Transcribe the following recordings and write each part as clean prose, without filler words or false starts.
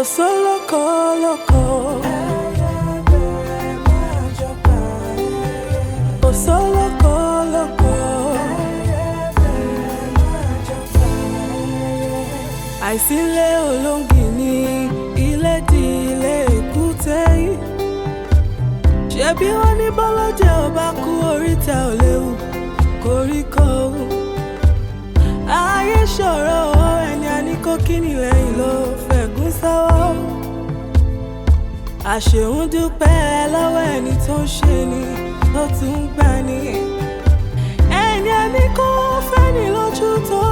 solo loco. Oh solo loco. Àìsílẹ̀ olóngìní ilé di ilé èkúté. Ṣebí wọ́n ní bọ́lọ́jẹ́ ò bá kú oríta ò léwu koríko. Ayé ṣòro ẹni àníkó kíni lẹ́yìn ló fẹ̀gún sọ́wọ́. Àṣeun dúpẹ́ lọ́wọ́ ẹni tó ń ṣe ni tó tún ń gbà ní. Ẹni àníkó fẹ́ni lójú tó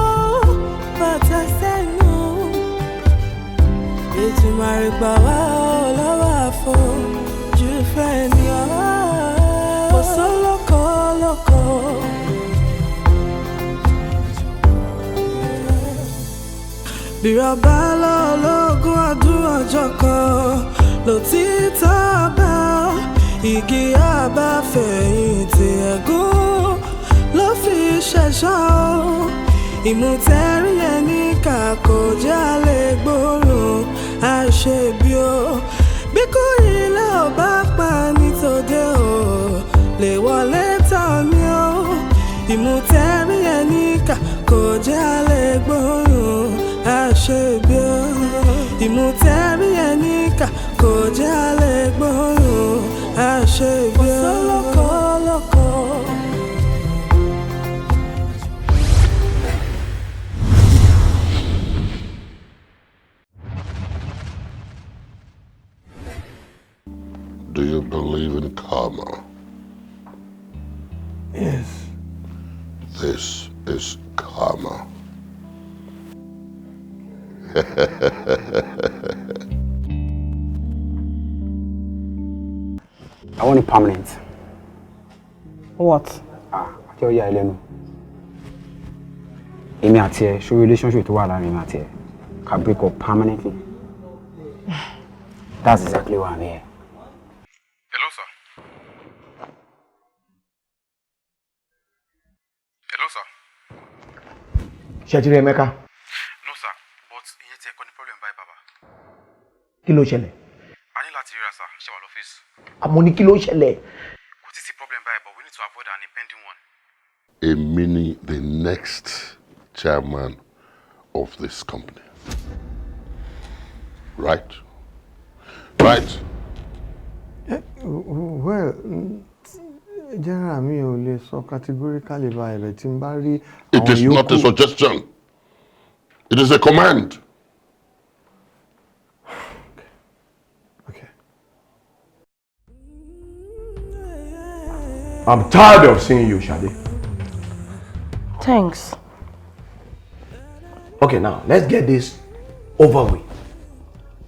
bàtà sẹ́nu. Ètùmàrè gbà wá lọ́wọ́ àfojú fẹ́ni ọ̀wá. Kò sólókò lóko. Bírọ̀bá lọ́lọ́gún ọdún ọjọ́ kan lòtítọ́ bá igi àbáfẹ̀yìntì ẹ̀gún ló fi ṣẹ̀ṣọ́. Ìmùtẹ́rí ẹni kà kò jẹ́ àlè gbòòrùn àṣebí o. Bí kò ilé ò bá pa ní tòde o lè wọlé tán ni o. Ìmùtẹ́rí ẹni kà kò jẹ́ àlè gbòòrùn àṣebí o. Ìmùtẹ́rí ẹni kà kò jẹ́ àlè gbòòrùn àṣebí o. Lóko lóko. Do you believe in karma? Yes. This is karma. I want it permanent. What? Àti ọ̀yà ẹlẹ́nu. Èmi àti ẹ, show relationship tó wà láàrin èmi àti ẹ. Can break up permanently. That's exactly why I'm here. Hello, sir. Hello, sir. Ṣé ti rí Emeka? No, sir. But ìyẹn tí ẹ kọ́ ni problem báyìí, bàbá. Kí ló ṣẹlẹ̀? A ní láti ríra, sir. Ṣé wà lọ́fíìsì? Àmọ́ ní kí ló ṣẹlẹ̀? Kò tí sí problem báyìí, but we need to avoid an impending one. A mini, the next chairman of this company. Right? Right? Well, General, mi ò lè sọ categorically báyìí bẹ́ẹ̀ tí n bá rí àwọn It is not a suggestion. It is a command. Okay. I'm tired of seeing you, Shade. Thanks. Okay, now let's get this over with.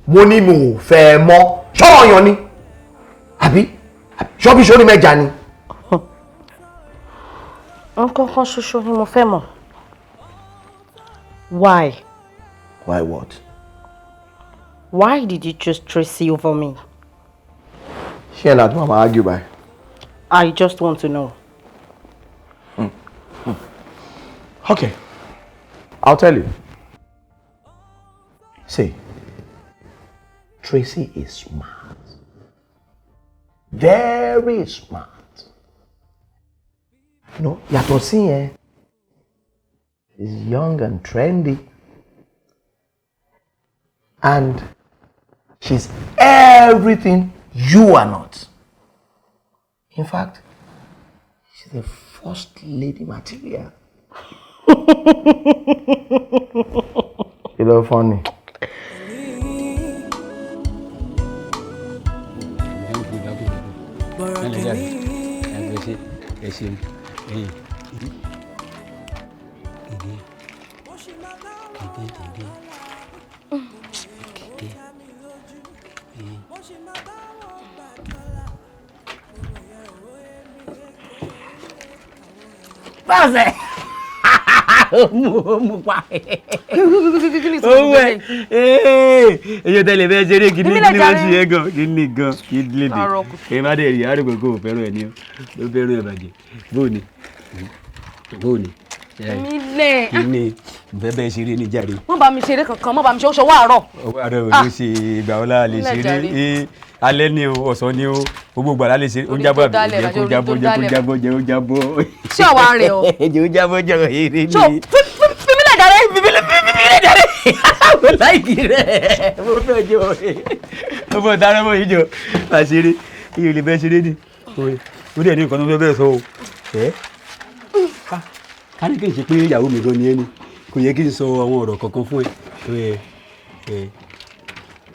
Mo ní mo ò fẹ́ mọ́. Ṣọ́ọ̀ yan ni. Àbí? Ṣọ́bí ṣorí mẹ́ja ni. Nǹkan kan ṣoṣo ni mo fẹ́ mọ̀. Why? Why what? Why did you choose Tracy over me? Ṣé ẹ̀ láti máa argue by? I just want to know. Okay, I'll tell you. See, Tracy is smart. Very smart. You know, yàtọ̀ sí yẹn, she's young and trendy. And she's everything you are not. In fact, she's the first lady material. You know, funny. Báṣẹ̀. Mo pa. Owó ẹ̀. Èyí tẹ́lẹ̀ bẹ́ẹ̀ ṣeré kìíní kìíní bá ṣe é gan. Kìíní gan. Kìíní lédè. Èyí má dẹ̀ rí àrùn gbogbo fẹ́ràn ẹ̀ ní o. Ló fẹ́ràn ẹ̀ bàjẹ́. Bóòni. Mi lẹ̀. Kíni bẹ́ẹ̀ bẹ́ẹ̀ ṣeré ní jàre. Má bá mi ṣeré kankan, má bá mi ṣe ó ṣọwọ́ àárọ̀. Ọwọ́ àárọ̀ ò lè ṣe ìgbà ọlá lè ṣeré. Alẹ́ ni o, ọ̀sán ni o, gbogbo ìgbà lè ṣe. Ó jábọ̀ àbí jẹ́ kó jábọ̀. Ṣé ọwọ́ rẹ̀ o? Jẹ́ ó jábọ̀ jẹ́ eré ni. Fímílẹ̀ dáre. Fímílẹ̀ dáre. Mo láìkì rẹ̀. Mo fẹ́ jẹ́ ọ̀rẹ́. Mo fọ́ dáná mọ́ ìjọ. Má ṣeré. Iye lè bẹ́ ṣeré ni. Ó dẹ̀ ní nǹkan tó fẹ́ bẹ́ẹ̀ sọ o. Ká ní kí n ṣe pé ìyàwó mi gan ni ẹni kò yẹ kí n sọ àwọn ọ̀rọ̀ kankan fún ẹ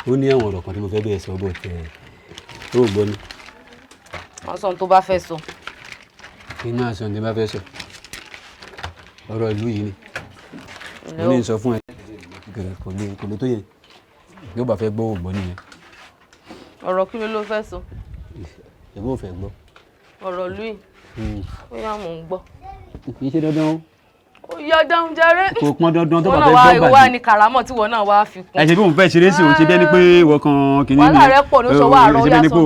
ó ní àwọn ọ̀rọ̀ kan tí mo fẹ́ bẹ́ẹ̀ sọ bọ̀ tẹ̀ ó gbọ́ ni. Wọ́n sọ ohun tó bá fẹ́ sọ. Kí n náà sọ ohun tí n bá fẹ́ sọ ọ̀rọ̀ ìlú yìí ni mo ní sọ fún ẹ kò lè tó yẹ yóò bá fẹ́ gbọ́ ògbọ́ nìyẹn. Ọ̀rọ̀ kí ló fẹ́ sọ? Èmi ò fẹ́ gbọ́. Ọ̀rọ̀ ìlú yìí ó yá mò ń gbọ́. Kì í ṣe dandan o. Ó yá dáhùn jàre. Kò pọn dandan tó bá fẹ́ gbọ́ bàjẹ́. Wọ́n náà wá ní kàrámọ̀ tí wọ́n náà wá fi kún. Ẹ ṣe bí òun fẹ́ ṣeré sí òun ṣe bẹ́ẹ̀ ni pé ìwọ kan kìíní ni. Wàhálà rẹ pọ̀ ló sọ wá àárọ̀ ṣe bẹ́ẹ̀ ni pé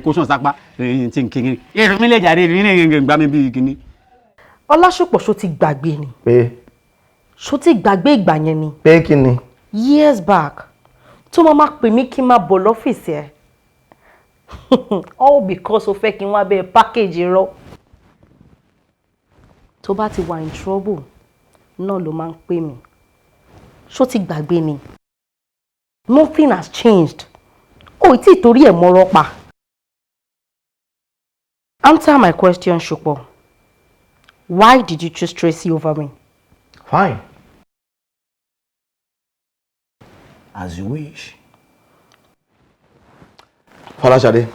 kò sàn sápá tí n kìíní. Èrò mi lè jàre mi ní gbà mí bí kìíní. Ọlásùpọ̀ ṣó ti gbàgbé ni. Pé. Ṣó ti gbàgbé ìgbà yẹn ni. Pé kí ni. Years back tó máa pè mí kí n máa bọ̀ lọ́fíìsì ẹ̀. All because o fẹ́ kí n wá bẹ́ẹ̀ package irọ́. Tó bá ti wà in trouble náà ló máa ń pè mí. Ṣó ti gbàgbé ni. Nothing has changed. O ì tí ì torí ẹ̀ mọ́rọ́ pa. Answer my question, Ṣùpọ̀. Why did you choose Tracy over me? Fine. As you wish. Fọláṣadé,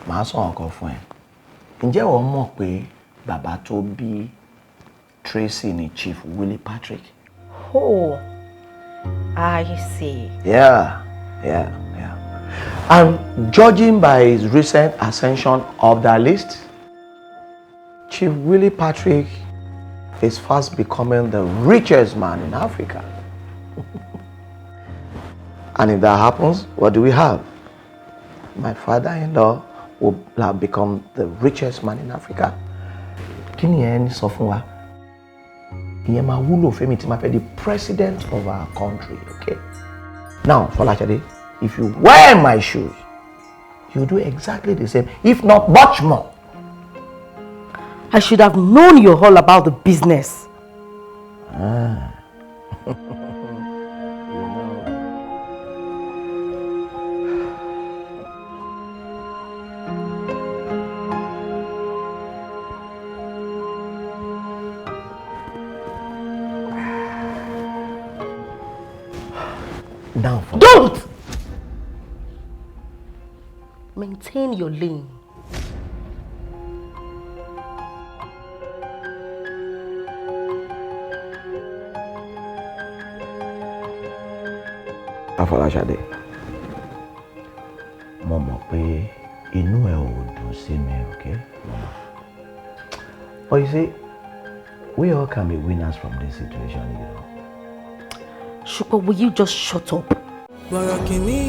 màá sọ nǹkan fún ẹ. Ǹjẹ́ o mọ̀ pé bàbá tó bí Tracy ni Chief Willie Patrick? Oh, I see. Yeah. And judging by his recent ascension of that list, Chief Willie Patrick is fast becoming the richest man in Africa. And if that happens, what do we have? My father-in-law will have become the richest man in Africa. Kí ni ẹ ní sọ fún wa? Ìyẹn máa wúlò fẹ́mi tí máa fẹ́ the president of our country, okay? Now, Fọláṣadé, if you wear my shoes, you do exactly the same, if not much more. I should have known you're all about the business. Now, Don't! Maintain your lane. Fọláṣadé, mo mọ̀ pé inú ẹ ò dùn sí mi, okay? But you see, we all can be winners from this situation, you know. Ṣùpọ̀, will you just shut up? Bọ̀rọ̀kìnní.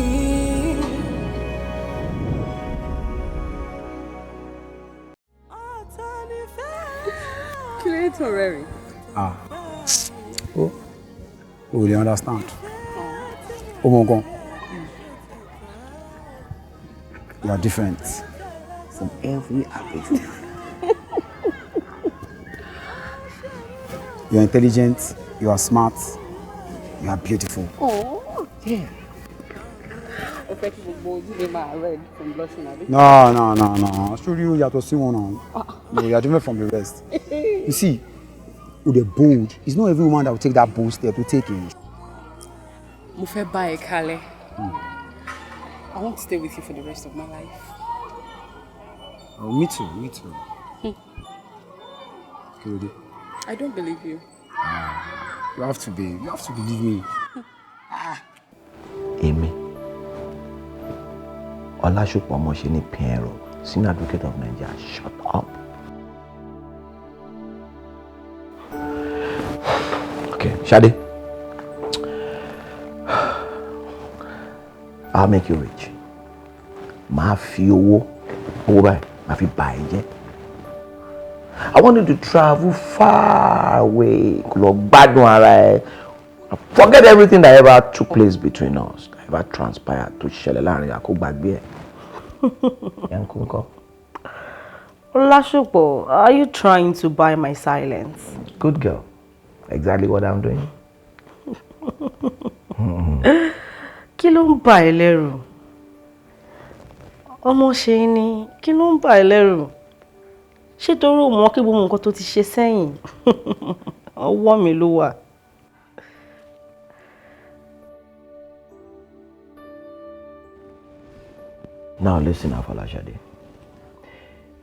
Kí ló tó rẹ̀ rí? Oh, we dey understand. Oh my God. You are different from every aspect. You are intelligent, you are smart, you are beautiful. Oh, yeah. O fẹ́ kí gbogbo ojú lè máa red from blushing, àbí? No. Show you yàtọ̀ sí wọn now. No, you are different from the rest. You see, with a bold, it's not every woman that will take that bold step to take it. Mo fẹ́ bá ẹ kalẹ̀. I want to stay with you for the rest of my life. Oh, me too. Okay, I don't believe you. you have to believe me. Èmi, Ọlásùpọ̀ mo ṣe ní PRO, Senior Advocate of Nigeria. Shut up. Okay, Ṣadé. I'll make you rich. Màá fi owó báyìí, màá fi bà ẹ́ jẹ́. I want you to travel far away. Forget everything that ever took place between us, that ever transpired to Shelelari Akubagbe. Olashopo, are you trying to buy my silence? Good girl. Exactly what I'm doing. Kí ló ń bà ẹ́ lẹ́rù? Ọmọ ṣe ni, kí ló ń bà ẹ́ lẹ́rù? Ṣé torí o mọ̀ kí gbogbo nǹkan tó ti ṣe sẹ́yìn? Ọwọ́ mi ló wà. Now listen, Afolashade.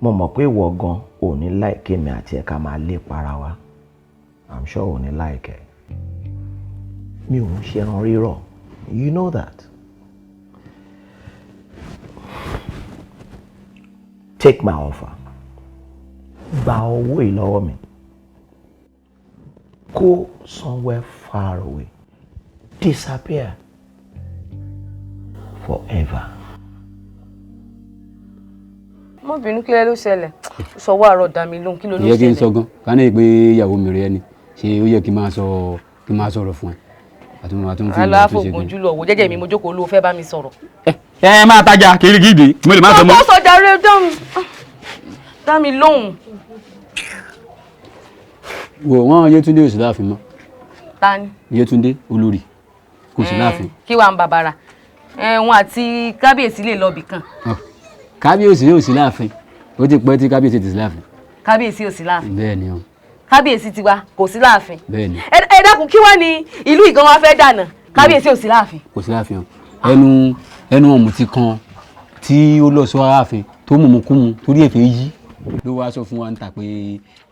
Mo mọ̀ pé ìwọ gan ò ní like mi àti ẹ ká máa lé para wa. I'm sure ò ní like ẹ. Mi ò ń ṣe ẹran rírọ̀. You know that. Take my offer. Gba owó ìlọ́wọ́ mi. Go somewhere far away. Disappear. Forever. Mo bínú kí ló ṣẹlẹ̀. Sọ wá àrọ̀ dá mi lóhùn kí ló ló ṣẹlẹ̀. Yẹ kí n sọ gan. Ká ní pé ìyàwó mi rẹ ni. Ṣé ó yẹ kí n máa sọ̀rọ̀ fún ẹ. Àtúntò fi ìlú tó ṣe gan. Jùlọ wò jẹ́jẹ́ mi mo jókòó ló fẹ́ bá mi sọ̀rọ̀. Ẹ máa tajà kiri gidi. Mo lè má sọ mọ́. Mo sọ jàre dá mi lóhùn. Wò wọ́n Yétúndé ò sí láàfin mọ́. Ta ni? Yétúndé olórí kò sí láàfin. Kí wàá ń bàbàrà. Wọn àti kábíyèsí lè lọ bì kan. Kábíyèsí ò sí láàfin. Ó ti pẹ́ tí kábíyèsí ti sí láàfin. Kábíyèsí ò sí láàfin. Bẹ́ẹ̀ ni o. Kábíyèsí tiwa kò sí láàfin. Bẹ́ẹ̀ ni. Ẹ dákun kí wá ní ìlú ìgan wa fẹ́ dànà. Kábíyèsí ò sí láàfin. Kò sí láàfin o. Ẹnu ọ̀mùtí kan tí ó lọ sọ aráàfin tó mùmùkúmu torí èfè yí ló wá sọ fún wa ń ta pé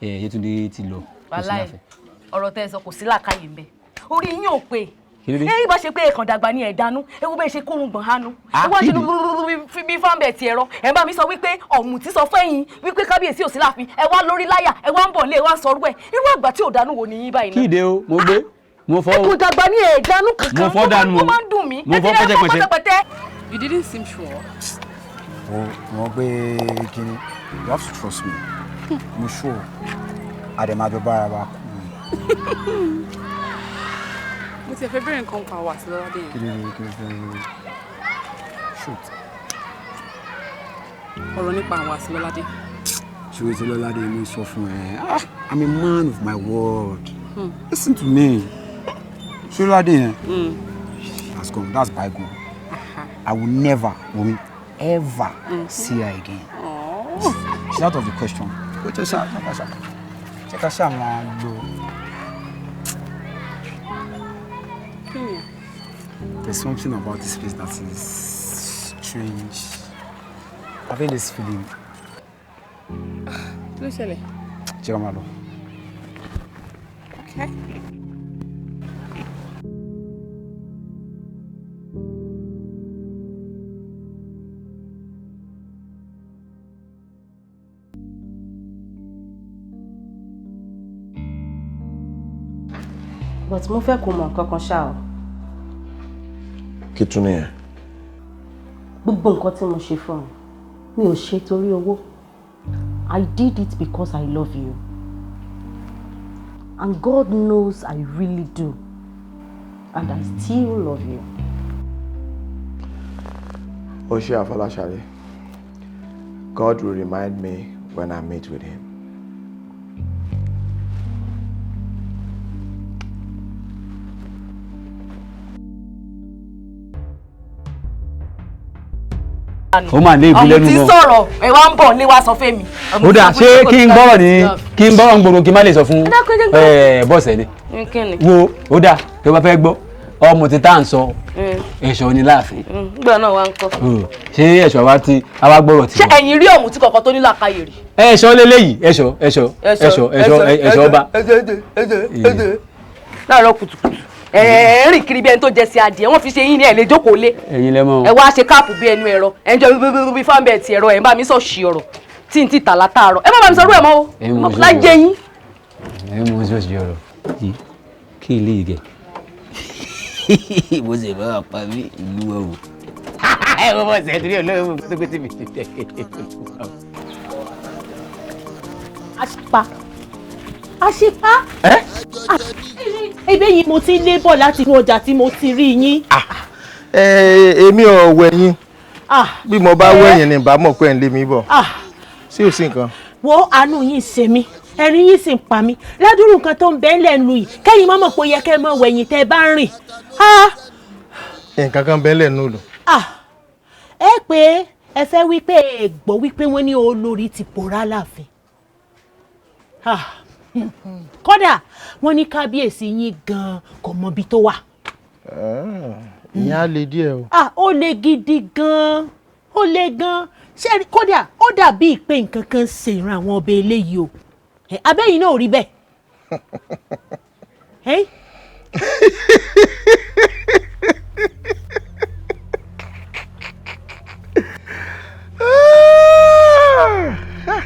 Yétúndé ti lọ. Wàláhì ọ̀rọ̀ tẹ́ ẹ sọ kò sí làákàyè ń bẹ. Orí yín ò pé. Ẹ bá ṣe pé ẹ̀kan dàgbà ní ẹ̀dánú ewu bẹ́ẹ̀ ṣe kórun gbọ̀n hánú. Ẹ wá ṣe bí fáńbẹ̀ ti ẹ̀rọ. Ẹ bá mi sọ wípé ọ̀mùtí sọ fẹ́yìn wípé kábíyèsí ò sí láàfin. Ẹ wá lórí láyà ẹ wá ń bọ̀ lé ẹ wá ń sọrú ẹ̀. Irú àgbà tí ò dánú wo ni yín báyìí náà. Kíde o, mo gbé. Mo fọ́ o. Ẹ̀kan dàgbà ní ẹ̀dánú kankan. Mo fọ́ dànù o. Ó máa ń dùn mí. Mo fọ́ pẹ́tẹ́pẹ́tẹ́. You didn't seem sure. Mo gbé kíni. You have to trust me. Mo sure. Àdèmàjọ bára wa kú. Mo ti fẹ́ bẹ̀rẹ̀ nǹkan pa wà sí lọ́wọ́ dé yẹn. Kí ló shoot. Ọ̀rọ̀ nípa àwọn àsìlọ́ládé. Ṣé ti Lọ́ládé mo sọ fún ẹ? I'm a man of my word. Listen to me. Ṣé Lọ́ládé yẹn? Has gone. That's bygone. I will never, ever see her again. She's out of the question. Check her man. There's something about this place that is strange. I feel this feeling. Kí ló ṣẹlẹ̀? Check her out. Okay. But mo fẹ́ kó mọ̀ nǹkan kan ṣá o. Kí tún ni ẹ? Gbogbo nǹkan tí mo ṣe fún ẹ, mi ò ṣe torí owó. I did it because I love you. And God knows I really do. And I still love you. Oṣé Afolashade, God will remind me when I meet with him. Ó máa lé ibi lẹ́nu mọ́. Ọmọ tí sọ̀rọ̀ ẹ wá ń bọ̀ lé wá sọ fẹ́ mi. Ó dà ṣé kí n gbọ́rọ̀ ń gbòòrò kí n má lè sọ fún bọ́ọ̀sẹ̀ ni. Wo ó dà tó bá fẹ́ gbọ́ ọmọ tí tá à ń sọ ẹ̀ṣọ́ ni láàfin. Gbọ́dọ̀ náà wá ń kọ́. Ṣé ẹ̀ṣọ́ wa ti àwa gbọ́rọ̀ ti. Ṣé ẹ̀yin rí ọ̀mù tí kọ̀ọ̀kan tó ní làákàyè rí? Ẹ̀ṣọ́ lélẹ́yìí ẹ̀ṣọ́ ọba. Láàárọ̀ kùtùkùtù rìn kiri bí ẹni tó jẹ sí adìẹ wọn fi ṣe yín ní ẹ lè jókòó lé ẹ̀yin lẹmọ ẹ wá ṣe káàpù bí ẹnu ẹ̀rọ ẹ ń jọ bí fáńbẹ ti ẹ̀rọ ẹ ń bá mi sọ ṣì ọ̀rọ̀ tí n ti tà látàárọ̀ ẹ má bá mi sọ rú ẹ mọ́ o lájẹ yín. ẹ mú sọ ṣì ọ̀rọ̀ kí ilé yìí gẹ bó ṣe bá wà pa mí ìlú ọ̀hún ẹ wọ́n bọ̀ sẹ́ẹ̀ torí olóòwò tó gbé tèmi. Àṣìpa. Àṣìpa. Ebe yìí mo ti lé bọ̀ láti inú ọjà tí mo ti rí yín. Èmi ò wẹ̀yìn. Bí mo bá wẹ̀yìn ni bá mọ̀ pé ẹ̀ ń lé mi bọ̀. Sí ò sí nǹkan. Wo àánú yín ṣe mí. Ẹ̀rín yín sì ń pa mí. Ládùúrù nǹkan tó ń bẹ ńlẹ̀ lu yìí. Kẹ́yìn má mọ̀ pé ó yẹ kẹ́ mọ̀ wẹ̀yìn tẹ́ bá ń rìn. Nǹkan kan bẹ́ẹ̀ lẹ́nu lò. Ẹ pé ẹ fẹ́ wípé gbọ́ wípé wọ́n ní olórí ti pòórá láàfin. Kódà wọ́n ní kábíyèsí yín gan-an kò mọ ibi tó wà. Ìyẹn á le díẹ̀ o. Ó le gidi gan-an, ó le gan-an. Ṣé kódà ó dàbí pé nǹkan kan ṣe ìran àwọn ọba eléyìí o. Abẹ́yìn náà ò rí bẹ́ẹ̀.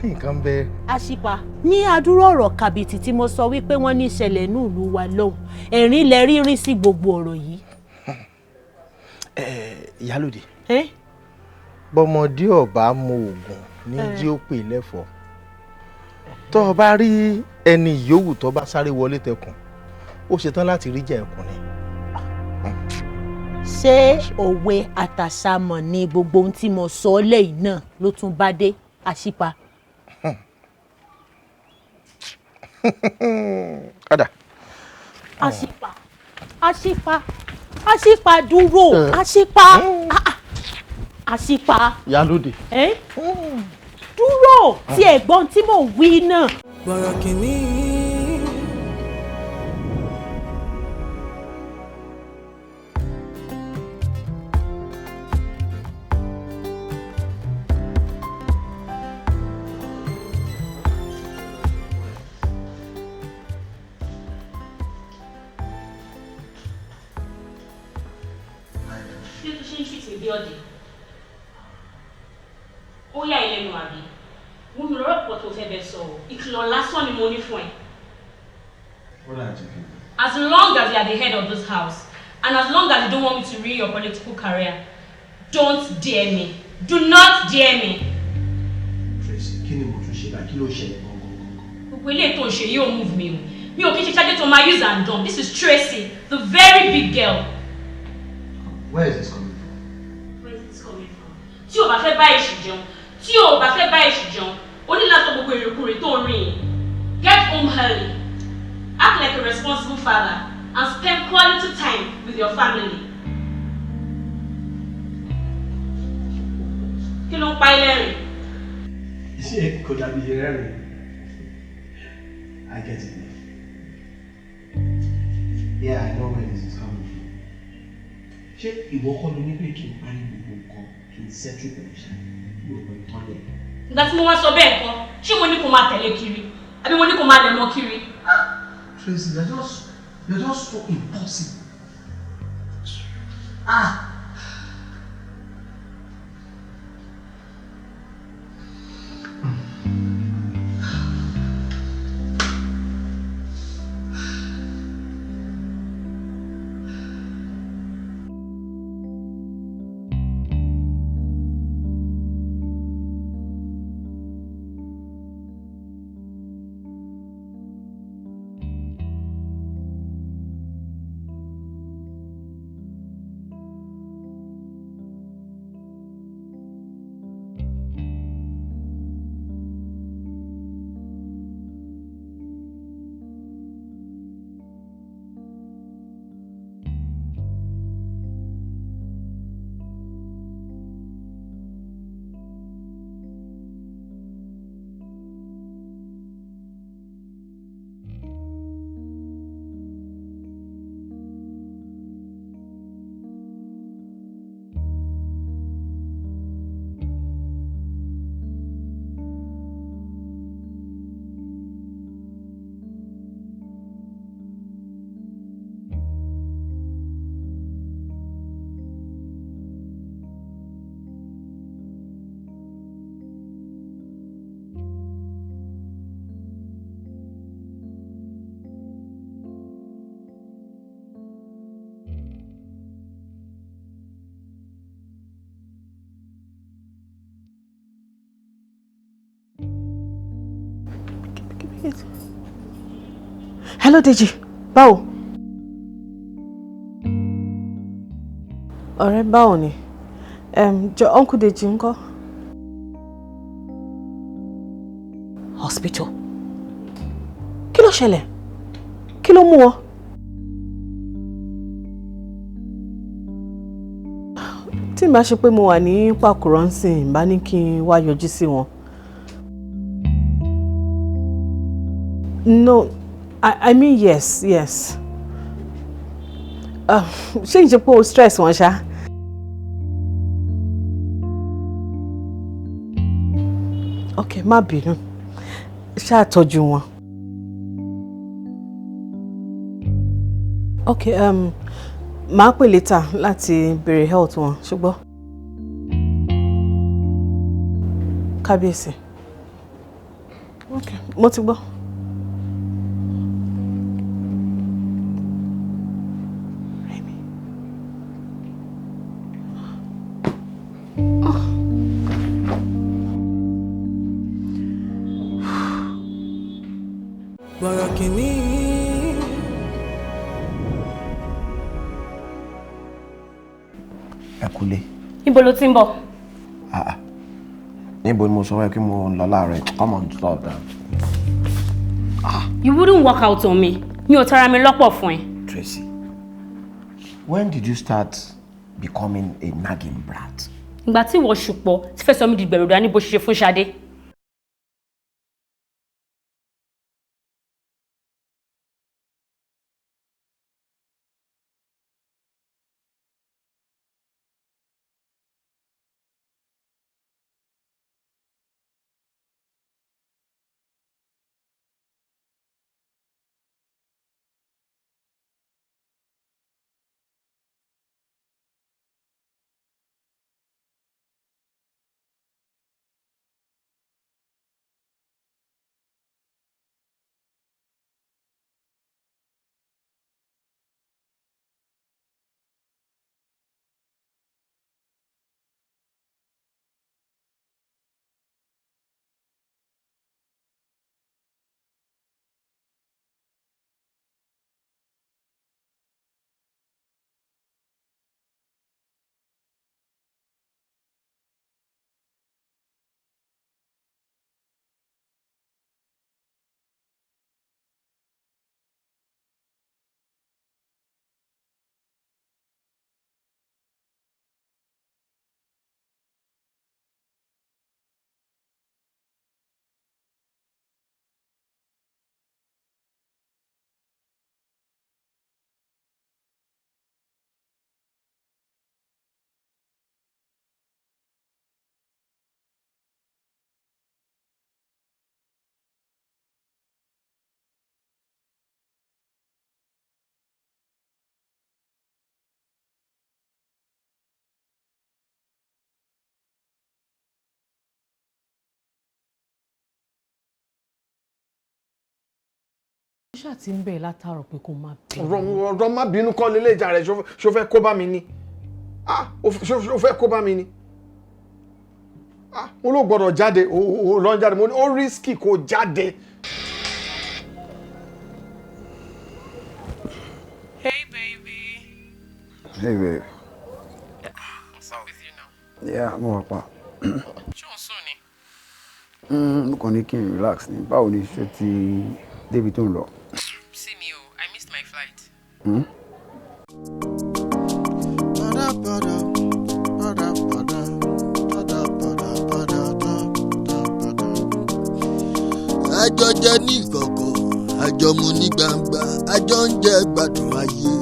Nǹkan bẹ́ẹ̀. Àṣìpa ní àdúrà ọ̀rọ̀ kàbìtì tí mo sọ wípé wọ́n ní ìṣẹ̀lẹ̀ ní ìlú wa lọ́hùn ẹ̀rín lẹ rírin sí gbogbo ọ̀rọ̀ yìí. Ìyálòdì. Bọ́mọdé ọba mu oògùn ní jí ó pè lẹ́fọ̀ọ́. Tó o bá rí ẹni yòówù tó bá sáré wọlé tẹkùn ó ṣetán láti rí jẹ ẹkùn ni. Ṣé òwe àtàṣàmọ̀ ni gbogbo ohun tí mo sọ lẹ́yìn náà ló tún bá dé Àṣìpa? Kódà. Àṣìpa Àṣìpa Àṣìpa dúró Àṣìpa Àṣìpa. Ìyálóde. Dúró tí ẹ̀gbọ́n tí mò ń wí náà. Bọ̀rọ̀kìnní. Ó yà ilé nu àbí wọ́n mi lọ́rọ̀ pọ̀ tó fẹ́ bẹ sọ̀rọ̀ ìkìlọ̀ lásán ni mo ní fún ẹ. As long as you are the head of this house and as long as you don't want me to ruin your political career, don't dare me. Do not dare me. Tracy, kí ni mo tún ṣe báyìí? Kí ló ṣẹlẹ̀ gangan? Gbogbo ilé tó ń ṣe yóò move me o. Mi ò kí n ṣe ṣáájú tó máa use and done. This is Tracy, the very big girl. Where is this coming from? Where is this coming from? Tí o bá fẹ́ bá èṣù jẹun, tí o bá fẹ́ bá èṣù jẹun, o ní láti gbogbo èrèkùnrin tó ń rìn. Get home early. Act like a responsible father and spend quality time with your family. Kí ló ń pa ilé rìn? Ṣé kò dàbí rẹ́rìn? I get it. Yeah, I know where this is coming from. Ṣé ìwọ kọ́ ló ní pé kí n parí gbogbo nǹkan kí n settle pẹ̀lú ṣáà gbogbo ìtọ́lẹ̀? Ìgbà tí mo wá sọ bẹ́ẹ̀ kọ́, ṣé mo ní kó máa tẹ̀lé kiri? Àbí mo ní kó máa lẹ̀ mọ́ kiri? Tracy, you're just so impossible. Hello, Deji. Báwo? Ọ̀rẹ́ báwo ni? Jọ Uncle Deji ńkọ́? Hospital. Kí ló ṣẹlẹ̀? Kí ló mú ọ? Tí màá ṣe pé mo wà ní Pàkúrọ̀ ńsìn, bá ní kí n wá yọjú sí wọn. No, I mean yes. Ṣé ń ṣe pé o stress wọn ṣá? Okay, má bínú. Ṣá tọ́jú wọn. Okay, màá pè later láti béèrè health wọn, ṣùgbọ́n. Kábíyèsí. Okay, mo ti gbọ́. Borokini. Ẹ kúlé. Níbo ló ti ń bọ̀? Níbo ni mo sọ wẹ́ kí mo lọ láàárọ̀? Come on, stop that. You wouldn't work out on me. Mi ò tara mi lọ́pọ̀ fún ẹ. Tracy, when did you start becoming a nagging brat? Ìgbà tí ìwọ ṣùpọ̀ ti fẹ́ sọ mí di gbẹ̀rù dání bó ṣe fún Ṣadé. Ṣá ti ń bẹ̀ látàrọ̀ pé kó má bínú. Ọ̀rọ̀ má bínú kọ́ lélẹ̀ ìjà rẹ̀ ṣó fẹ́ kó bá mi ni. Ṣó fẹ́ kó bá mi ni. Mo ló gbọ́dọ̀ jáde, ó lọ jáde, mo ní ó risky kó jáde. Hey baby. Hey babe. What's up with you now? Yeah, mo wà pa. Ṣé o sùn ni? Mo kàn ní kí n relax ni. Báwo ni ṣe ti débi tó ń lọ? See me, I missed my flight. Àjọ jẹ ní ìkọ̀kọ̀, àjọ mu ní gbangba, àjọ ń jẹ gbádùn ayé.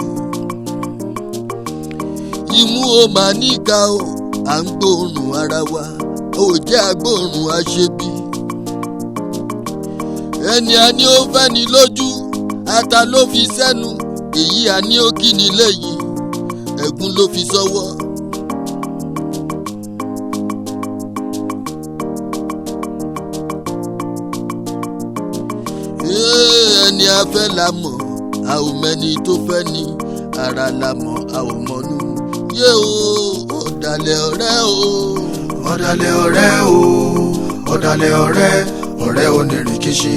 Imú o máa níka o, à ń gbóòórùn ara wa, ò jẹ́ agbóòórùn aṣebi. Ẹni a ní ó fẹ́ ni lójú, ata ló fi sẹ́nu, èyí a ní ó kí ni lẹ́yìn, ẹ̀gún ló fi sọ́wọ́. Ẹni a fẹ́ la mọ̀, a ò mẹ́ni tó fẹ́ ni, ara la mọ̀, a ò mọ̀nú. Yé o, ọ̀dàlẹ̀ ọ̀rẹ́ o. Ọ̀dàlẹ̀ ọ̀rẹ́ o, ọ̀dàlẹ̀ ọ̀rẹ́, ọ̀rẹ́ onírìnkìṣí.